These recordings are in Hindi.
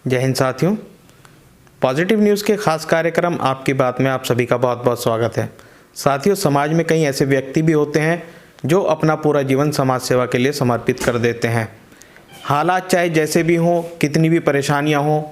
जय हिंद साथियों, पॉजिटिव न्यूज़ के खास कार्यक्रम आपकी बात में आप सभी का बहुत बहुत स्वागत है। साथियों, समाज में कई ऐसे व्यक्ति भी होते हैं जो अपना पूरा जीवन समाज सेवा के लिए समर्पित कर देते हैं। हालात चाहे जैसे भी हों, कितनी भी परेशानियां हों,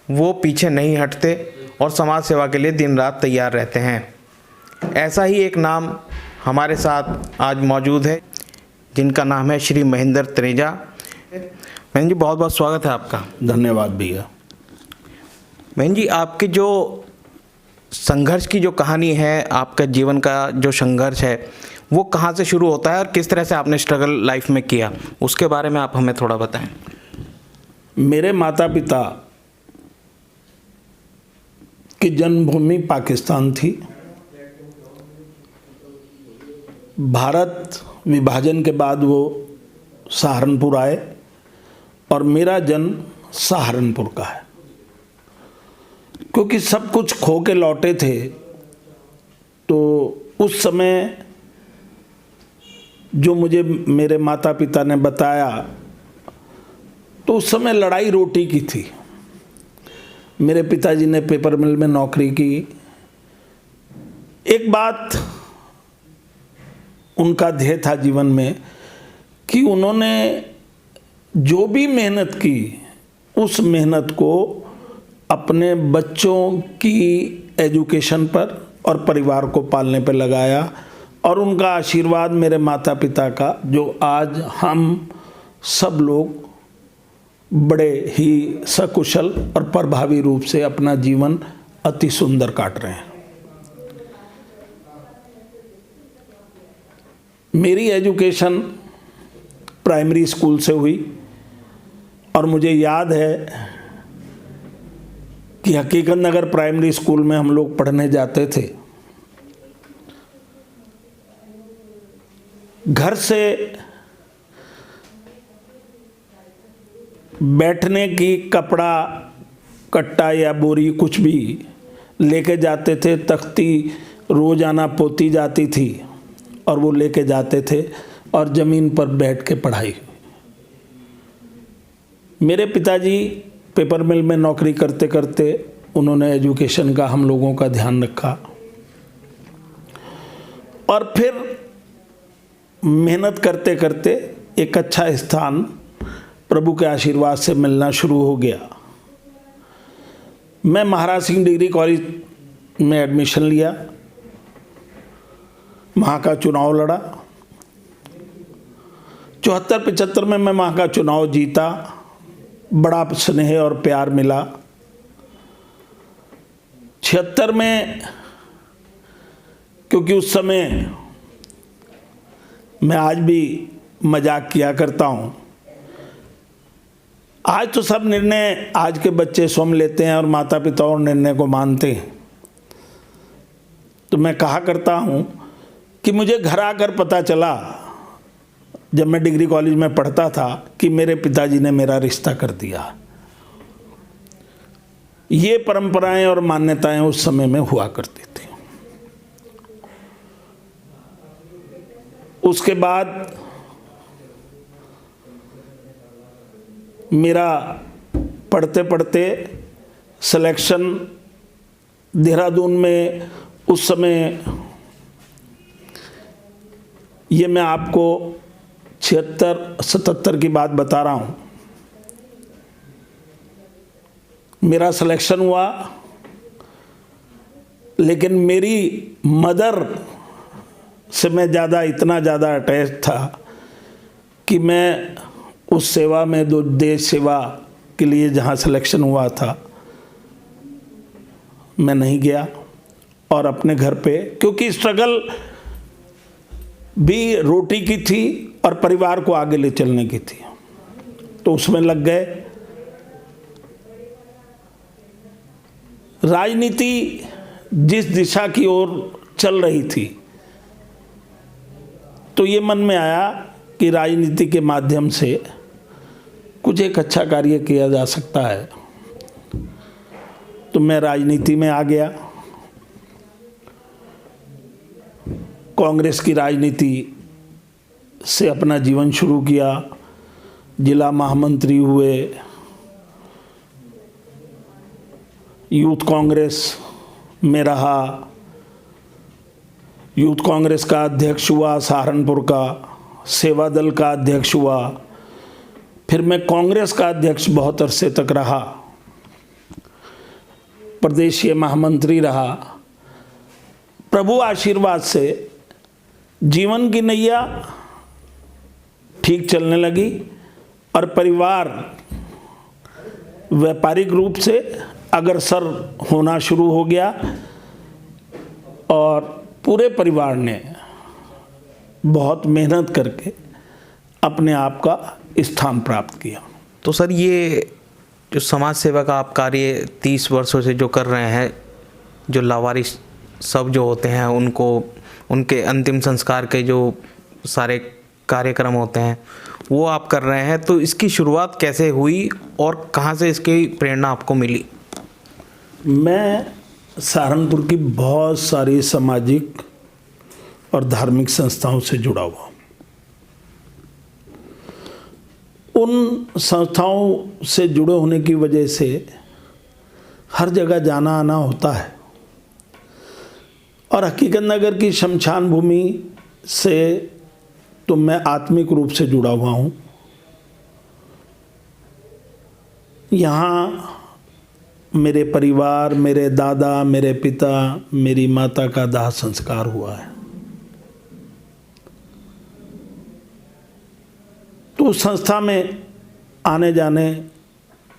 वो पीछे नहीं हटते और समाज सेवा के लिए दिन रात तैयार रहते हैं। ऐसा ही एक नाम हमारे साथ आज मौजूद है, जिनका नाम है श्री महेंद्र तनेजा। महेंद्र जी, बहुत बहुत स्वागत है आपका। धन्यवाद भैया। महेंद्र जी, आपके जो संघर्ष की जो कहानी है, आपका जीवन का जो संघर्ष है, वो कहाँ से शुरू होता है और किस तरह से आपने स्ट्रगल लाइफ में किया, उसके बारे में आप हमें थोड़ा बताएं। मेरे माता पिता की जन्मभूमि पाकिस्तान थी। भारत विभाजन के बाद वो सहारनपुर आए और मेरा जन्म सहारनपुर का है। क्योंकि सब कुछ खो के लौटे थे, तो उस समय जो मुझे मेरे माता पिता ने बताया, तो उस समय लड़ाई रोटी की थी। मेरे पिताजी ने पेपर मिल में नौकरी की। एक बात उनका ध्येय था जीवन में कि उन्होंने जो भी मेहनत की, उस मेहनत को अपने बच्चों की एजुकेशन पर और परिवार को पालने पर लगाया। और उनका आशीर्वाद मेरे माता पिता का, जो आज हम सब लोग बड़े ही सकुशल और प्रभावी रूप से अपना जीवन अति सुंदर काट रहे हैं। मेरी एजुकेशन प्राइमरी स्कूल से हुई और मुझे याद है कि हकीकत नगर प्राइमरी स्कूल में हम लोग पढ़ने जाते थे। घर से बैठने की कपड़ा, कट्टा या बोरी कुछ भी लेके जाते थे। तख्ती रोजाना पोती जाती थी और वो लेके जाते थे और ज़मीन पर बैठ के पढ़ाई। मेरे पिताजी पेपर मिल में नौकरी करते करते उन्होंने एजुकेशन का हम लोगों का ध्यान रखा और फिर मेहनत करते करते एक अच्छा स्थान प्रभु के आशीर्वाद से मिलना शुरू हो गया। मैं महाराज सिंह डिग्री कॉलेज में एडमिशन लिया, वहाँ का चुनाव लड़ा। 74-75 में मैं वहाँ का चुनाव जीता। बड़ा स्नेह और प्यार मिला। 76 में, क्योंकि उस समय मैं आज भी मजाक किया करता हूँ, आज तो सब निर्णय आज के बच्चे स्वयं लेते हैं और माता पिता और निर्णय को मानते हैं। तो मैं कहा करता हूँ कि मुझे घर आकर पता चला, जब मैं डिग्री कॉलेज में पढ़ता था, कि मेरे पिताजी ने मेरा रिश्ता कर दिया। ये परंपराएं और मान्यताएं उस समय में हुआ करती थी। उसके बाद मेरा पढ़ते पढ़ते सिलेक्शन देहरादून में, उस समय, ये मैं आपको 76-77 की बात बता रहा हूँ, मेरा सिलेक्शन हुआ। लेकिन मेरी मदर से मैं इतना ज़्यादा अटैच था कि मैं उस सेवा में, जो देश सेवा के लिए जहाँ सिलेक्शन हुआ था, मैं नहीं गया और अपने घर पे, क्योंकि स्ट्रगल भी रोटी की थी और परिवार को आगे ले चलने की थी, तो उसमें लग गए। राजनीति जिस दिशा की ओर चल रही थी, तो ये मन में आया कि राजनीति के माध्यम से कुछ एक अच्छा कार्य किया जा सकता है। तो मैं राजनीति में आ गया। कांग्रेस की राजनीति से अपना जीवन शुरू किया। जिला महामंत्री हुए, यूथ कांग्रेस में रहा, यूथ कांग्रेस का अध्यक्ष हुआ, सहारनपुर का सेवा दल का अध्यक्ष हुआ, फिर मैं कांग्रेस का अध्यक्ष बहुत अरसे तक रहा, प्रदेशीय महामंत्री रहा। प्रभु आशीर्वाद से जीवन की नैया ठीक चलने लगी और परिवार व्यापारिक रूप से अग्रसर होना शुरू हो गया और पूरे परिवार ने बहुत मेहनत करके अपने आप का स्थान प्राप्त किया। तो सर, ये जो समाज सेवा का आप कार्य 30 वर्षों से जो कर रहे हैं, जो लावारिस सब जो होते हैं उनको उनके अंतिम संस्कार के जो सारे कार्यक्रम होते हैं वो आप कर रहे हैं, तो इसकी शुरुआत कैसे हुई और कहाँ से इसकी प्रेरणा आपको मिली? मैं सहारनपुर की बहुत सारी सामाजिक और धार्मिक संस्थाओं से जुड़ा हुआ। उन संस्थाओं से जुड़े होने की वजह से हर जगह जाना आना होता है और हकीकत नगर की शमशान भूमि से तो मैं आत्मिक रूप से जुड़ा हुआ हूँ। यहाँ मेरे परिवार, मेरे दादा, मेरे पिता, मेरी माता का दाह संस्कार हुआ है। तो उस संस्था में आने जाने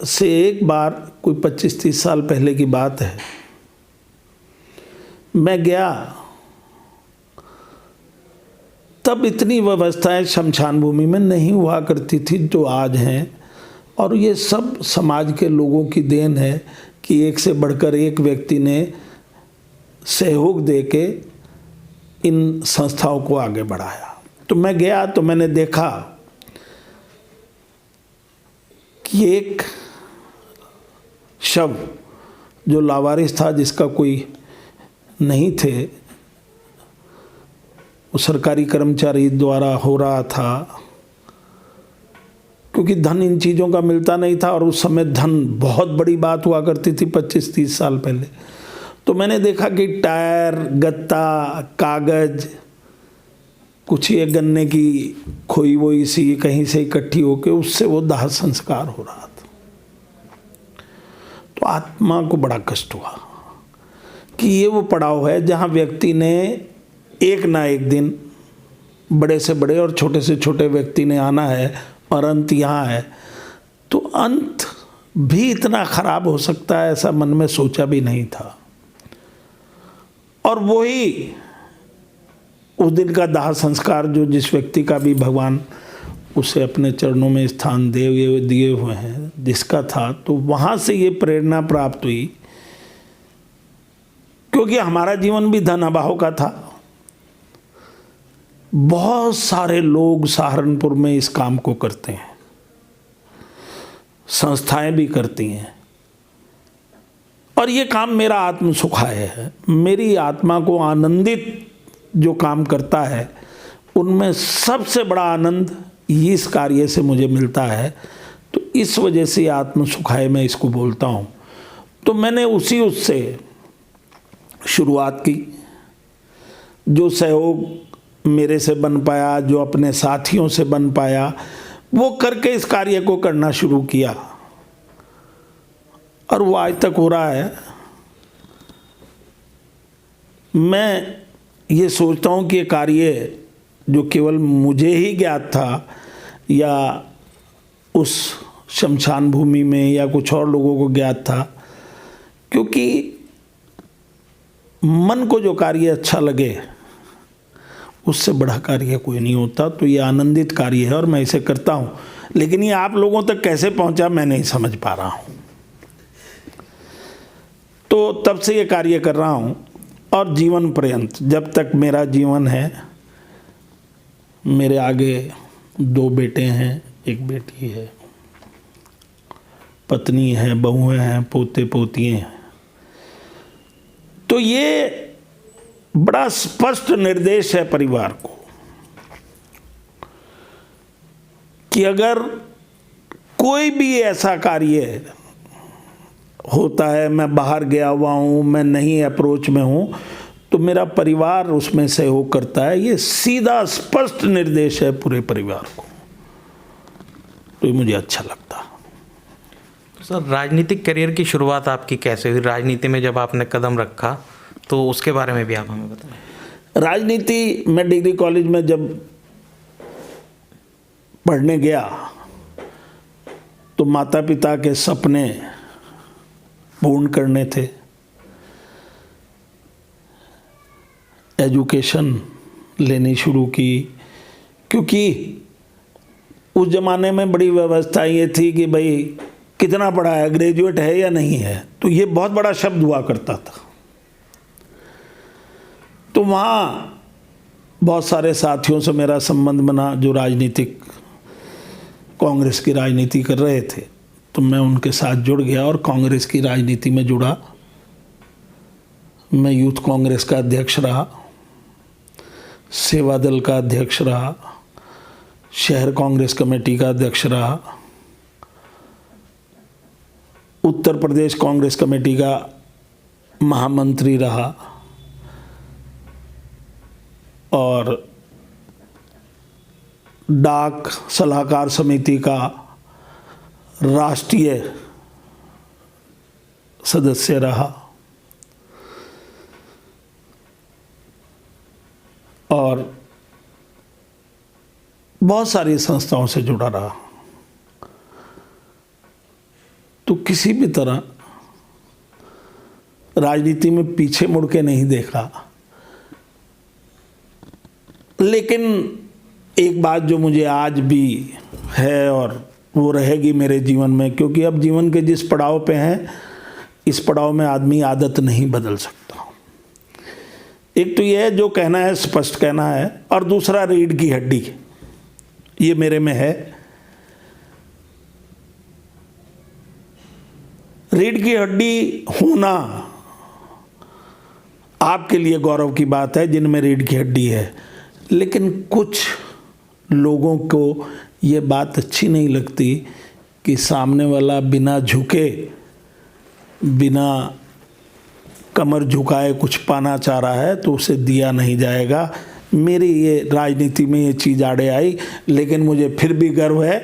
से एक बार कोई 25-30 साल पहले की बात है, मैं गया। तब इतनी व्यवस्थाएं शमशान भूमि में नहीं हुआ करती थी जो आज हैं, और ये सब समाज के लोगों की देन है कि एक से बढ़कर एक व्यक्ति ने सहयोग देके इन संस्थाओं को आगे बढ़ाया। तो मैं गया तो मैंने देखा कि एक शव जो लावारिस था, जिसका कोई नहीं थे, वो सरकारी कर्मचारी द्वारा हो रहा था, क्योंकि धन इन चीज़ों का मिलता नहीं था और उस समय धन बहुत बड़ी बात हुआ करती थी 25-30 साल पहले। तो मैंने देखा कि टायर, गत्ता, कागज, कुछ ये गन्ने की खोई वोई सी कहीं से इकट्ठी होकर उससे वो दाह संस्कार हो रहा था। तो आत्मा को बड़ा कष्ट हुआ कि ये वो पड़ाव है जहाँ व्यक्ति ने एक ना एक दिन, बड़े से बड़े और छोटे से छोटे व्यक्ति ने आना है और अंत यहाँ है। तो अंत भी इतना खराब हो सकता है ऐसा मन में सोचा भी नहीं था। और वही उस दिन का दाह संस्कार जो जिस व्यक्ति का भी भगवान उसे अपने चरणों में स्थान दिए हुए हैं, जिसका था, तो वहाँ से ये प्रेरणा प्राप्त हुई, क्योंकि हमारा जीवन भी धन अभाव का था। बहुत सारे लोग सहारनपुर में इस काम को करते हैं, संस्थाएं भी करती हैं, और ये काम मेरा आत्म सुखाय है। मेरी आत्मा को आनंदित जो काम करता है उनमें सबसे बड़ा आनंद इस कार्य से मुझे मिलता है। तो इस वजह से आत्म सुखाय मैं इसको बोलता हूँ। तो मैंने उससे शुरुआत की। जो सहयोग मेरे से बन पाया, जो अपने साथियों से बन पाया, वो करके इस कार्य को करना शुरू किया और वो आज तक हो रहा है। मैं ये सोचता हूँ कि ये कार्य जो केवल मुझे ही ज्ञात था या उस शमशान भूमि में या कुछ और लोगों को ज्ञात था, क्योंकि मन को जो कार्य अच्छा लगे उससे बड़ा कार्य कोई नहीं होता। तो ये आनंदित कार्य है और मैं इसे करता हूँ, लेकिन ये आप लोगों तक कैसे पहुँचा मैं नहीं समझ पा रहा हूँ। तो तब से ये कार्य कर रहा हूँ और जीवन पर्यंत, जब तक मेरा जीवन है। मेरे आगे 2 बेटे हैं, 1 बेटी है, पत्नी है, बहुएं हैं, पोते पोतियाँ हैं। तो ये बड़ा स्पष्ट निर्देश है परिवार को कि अगर कोई भी ऐसा कार्य होता है, मैं बाहर गया हुआ हूँ, मैं नहीं अप्रोच में हूँ, तो मेरा परिवार उसमें सहयोग करता है। ये सीधा स्पष्ट निर्देश है पूरे परिवार को, तो ये मुझे अच्छा लगता है। तो सर, राजनीतिक करियर की शुरुआत आपकी कैसे हुई? राजनीति में जब आपने कदम रखा तो उसके बारे में भी आप हमें बताएं। राजनीति, मैं डिग्री कॉलेज में जब पढ़ने गया तो माता पिता के सपने पूर्ण करने थे। एजुकेशन लेनी शुरू की, क्योंकि उस ज़माने में बड़ी व्यवस्था ये थी कि भाई कितना पढ़ा है, ग्रेजुएट है या नहीं है, तो ये बहुत बड़ा शब्द हुआ करता था। तो वहाँ बहुत सारे साथियों से मेरा संबंध बना जो राजनीतिक कांग्रेस की राजनीति कर रहे थे, तो मैं उनके साथ जुड़ गया और कांग्रेस की राजनीति में जुड़ा। मैं यूथ कांग्रेस का अध्यक्ष रहा, सेवा दल का अध्यक्ष रहा, शहर कांग्रेस कमेटी का अध्यक्ष रहा, उत्तर प्रदेश कांग्रेस कमेटी का महामंत्री रहा और डाक सलाहकार समिति का राष्ट्रीय सदस्य रहा और बहुत सारी संस्थाओं से जुड़ा रहा। तो किसी भी तरह राजनीति में पीछे मुड़ के नहीं देखा। लेकिन एक बात जो मुझे आज भी है और वो रहेगी मेरे जीवन में, क्योंकि अब जीवन के जिस पड़ाव पे हैं, इस पड़ाव में आदमी आदत नहीं बदल सकता। एक तो ये जो कहना है स्पष्ट कहना है, और दूसरा रीढ़ की हड्डी, ये मेरे में है। रीढ़ की हड्डी होना आपके लिए गौरव की बात है जिनमें रीढ़ की हड्डी है, लेकिन कुछ लोगों को ये बात अच्छी नहीं लगती कि सामने वाला बिना झुके, बिना कमर झुकाए कुछ पाना चाह रहा है तो उसे दिया नहीं जाएगा। मेरी ये राजनीति में ये चीज़ आड़े आई, लेकिन मुझे फिर भी गर्व है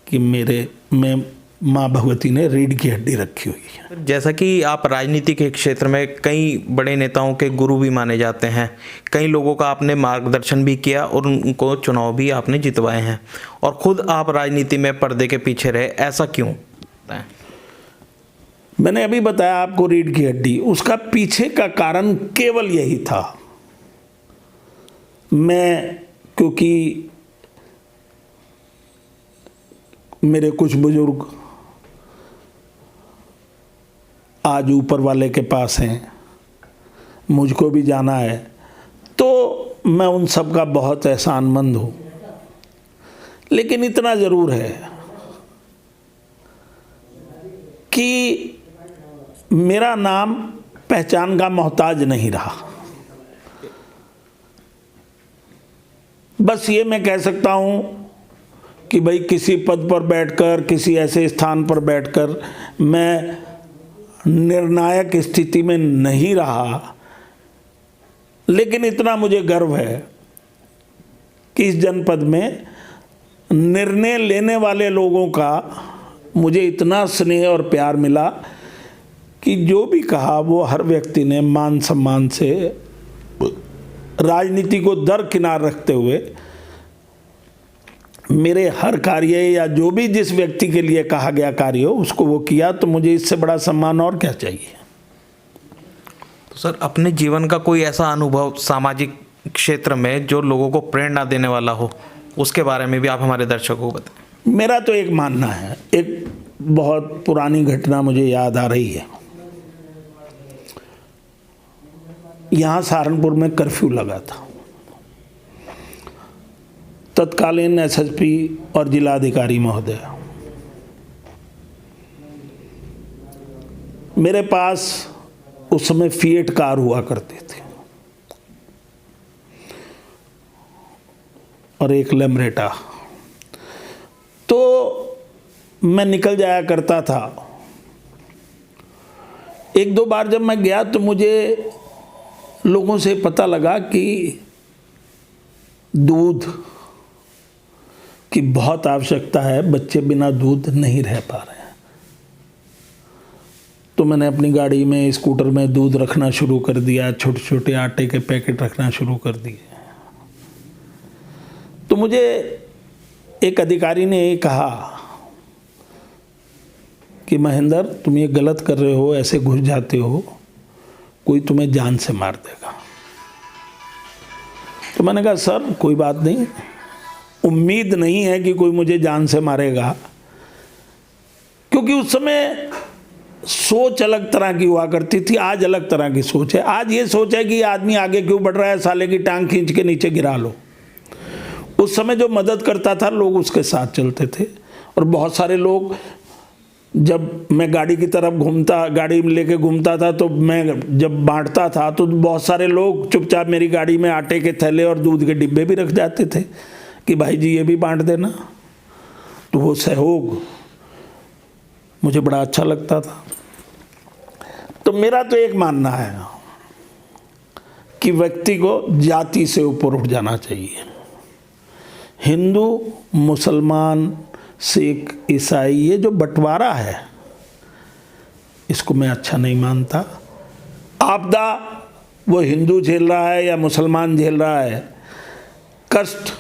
कि मेरे में माँ भगवती ने रीढ़ की हड्डी रखी हुई है। जैसा कि आप राजनीति के क्षेत्र में कई बड़े नेताओं के गुरु भी माने जाते हैं, कई लोगों का आपने मार्गदर्शन भी किया और उनको चुनाव भी आपने जितवाए हैं, और खुद आप राजनीति में पर्दे के पीछे रहे, ऐसा क्यों? मैंने अभी बताया आपको रीढ़ की हड्डी, उसका पीछे का कारण केवल यही था। मैं, क्योंकि मेरे कुछ बुजुर्ग आज ऊपर वाले के पास हैं, मुझको भी जाना है, तो मैं उन सब का बहुत एहसानमंद हूँ। लेकिन इतना ज़रूर है कि मेरा नाम पहचान का मोहताज नहीं रहा। बस ये मैं कह सकता हूँ कि भाई किसी पद पर बैठकर, किसी ऐसे स्थान पर बैठकर मैं निर्णायक स्थिति में नहीं रहा, लेकिन इतना मुझे गर्व है कि इस जनपद में निर्णय लेने वाले लोगों का मुझे इतना स्नेह और प्यार मिला कि जो भी कहा वो हर व्यक्ति ने मान सम्मान से, राजनीति को दरकिनार रखते हुए मेरे हर कार्य या जो भी जिस व्यक्ति के लिए कहा गया कार्य हो उसको वो किया। तो मुझे इससे बड़ा सम्मान और क्या चाहिए। तो सर, अपने जीवन का कोई ऐसा अनुभव सामाजिक क्षेत्र में जो लोगों को प्रेरणा देने वाला हो, उसके बारे में भी आप हमारे दर्शकों को बताएं। मेरा तो एक मानना है, एक बहुत पुरानी घटना मुझे याद आ रही है। यहाँ सहारनपुर में कर्फ्यू लगा था। तत्कालीन एसएसपी और जिलाधिकारी महोदय मेरे पास उस समय फिएट कार हुआ करते थे और एक लेमरेटा, तो मैं निकल जाया करता था एक दो बार जब मैं गया तो मुझे लोगों से पता लगा कि दूध की बहुत आवश्यकता है, बच्चे बिना दूध नहीं रह पा रहे हैं। तो मैंने अपनी गाड़ी में, स्कूटर में दूध रखना शुरू कर दिया, छोटे छोटे आटे के पैकेट रखना शुरू कर दिए। तो मुझे एक अधिकारी ने ये कहा कि महेंद्र, तुम ये गलत कर रहे हो, ऐसे घुस जाते हो, कोई तुम्हें जान से मार देगा। तो मैंने कहा सर कोई बात नहीं, उम्मीद नहीं है कि कोई मुझे जान से मारेगा, क्योंकि उस समय सोच अलग तरह की हुआ करती थी, आज अलग तरह की सोच है। आज ये सोच है कि आदमी आगे क्यों बढ़ रहा है, साले की टांग खींच के नीचे गिरा लो। उस समय जो मदद करता था लोग उसके साथ चलते थे। और बहुत सारे लोग, जब मैं गाड़ी की तरफ घूमता, गाड़ी लेके घूमता था, तो मैं जब बांटता था तो बहुत सारे लोग चुपचाप मेरी गाड़ी में आटे के थैले और दूध के डिब्बे भी रख जाते थे कि भाई जी ये भी बांट देना। तो वो सहयोग मुझे बड़ा अच्छा लगता था। तो मेरा तो एक मानना है कि व्यक्ति को जाति से ऊपर उठ जाना चाहिए। हिंदू, मुसलमान, सिख, ईसाई, ये जो बंटवारा है इसको मैं अच्छा नहीं मानता। आपदा वो हिंदू झेल रहा है या मुसलमान झेल रहा है, कष्ट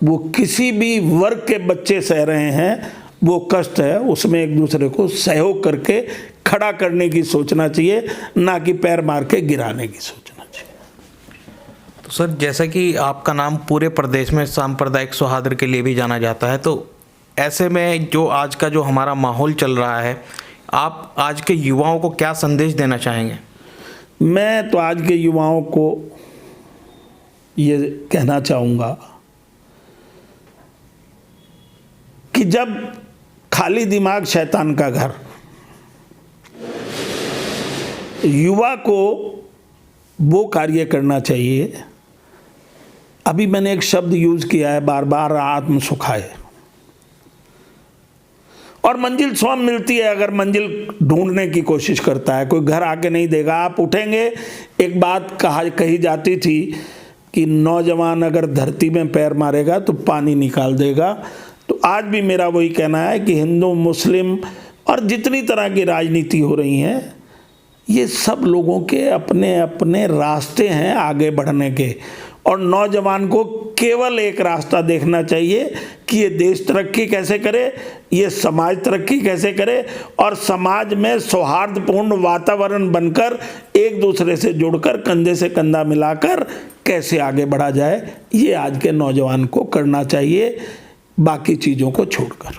वो किसी भी वर्ग के बच्चे सह रहे हैं, वो कष्ट है, उसमें एक दूसरे को सहयोग करके खड़ा करने की सोचना चाहिए, ना कि पैर मार के गिराने की सोचना चाहिए। तो सर, जैसा कि आपका नाम पूरे प्रदेश में सांप्रदायिक सौहार्द के लिए भी जाना जाता है, तो ऐसे में जो आज का जो हमारा माहौल चल रहा है, आप आज के युवाओं को क्या संदेश देना चाहेंगे? मैं तो आज के युवाओं को ये कहना चाहूँगा कि जब खाली दिमाग शैतान का घर, युवा को वो कार्य करना चाहिए। अभी मैंने एक शब्द यूज किया है बार बार, आत्म सुखाए। और मंजिल स्वयं मिलती है अगर मंजिल ढूंढने की कोशिश करता है, कोई घर आके नहीं देगा। आप उठेंगे, एक बात कही जाती थी कि नौजवान अगर धरती में पैर मारेगा तो पानी निकाल देगा। तो आज भी मेरा वही कहना है कि हिंदू, मुस्लिम और जितनी तरह की राजनीति हो रही हैं, ये सब लोगों के अपने अपने रास्ते हैं आगे बढ़ने के। और नौजवान को केवल एक रास्ता देखना चाहिए कि ये देश तरक्की कैसे करे, ये समाज तरक्की कैसे करे, और समाज में सौहार्दपूर्ण वातावरण बनकर एक दूसरे से जुड़कर कंधे से कंधा मिलाकर कैसे आगे बढ़ा जाए, ये आज के नौजवान को करना चाहिए, बाकी चीज़ों को छोड़कर।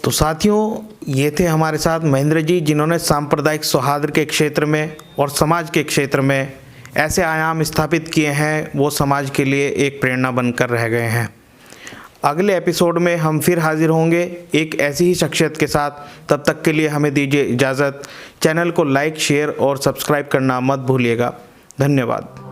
तो साथियों, ये थे हमारे साथ महेंद्र जी, जिन्होंने सांप्रदायिक सौहार्द के क्षेत्र में और समाज के क्षेत्र में ऐसे आयाम स्थापित किए हैं, वो समाज के लिए एक प्रेरणा बनकर रह गए हैं। अगले एपिसोड में हम फिर हाजिर होंगे एक ऐसी ही शख्सियत के साथ। तब तक के लिए हमें दीजिए इजाज़त। चैनल को लाइक, शेयर और सब्सक्राइब करना मत भूलिएगा। धन्यवाद।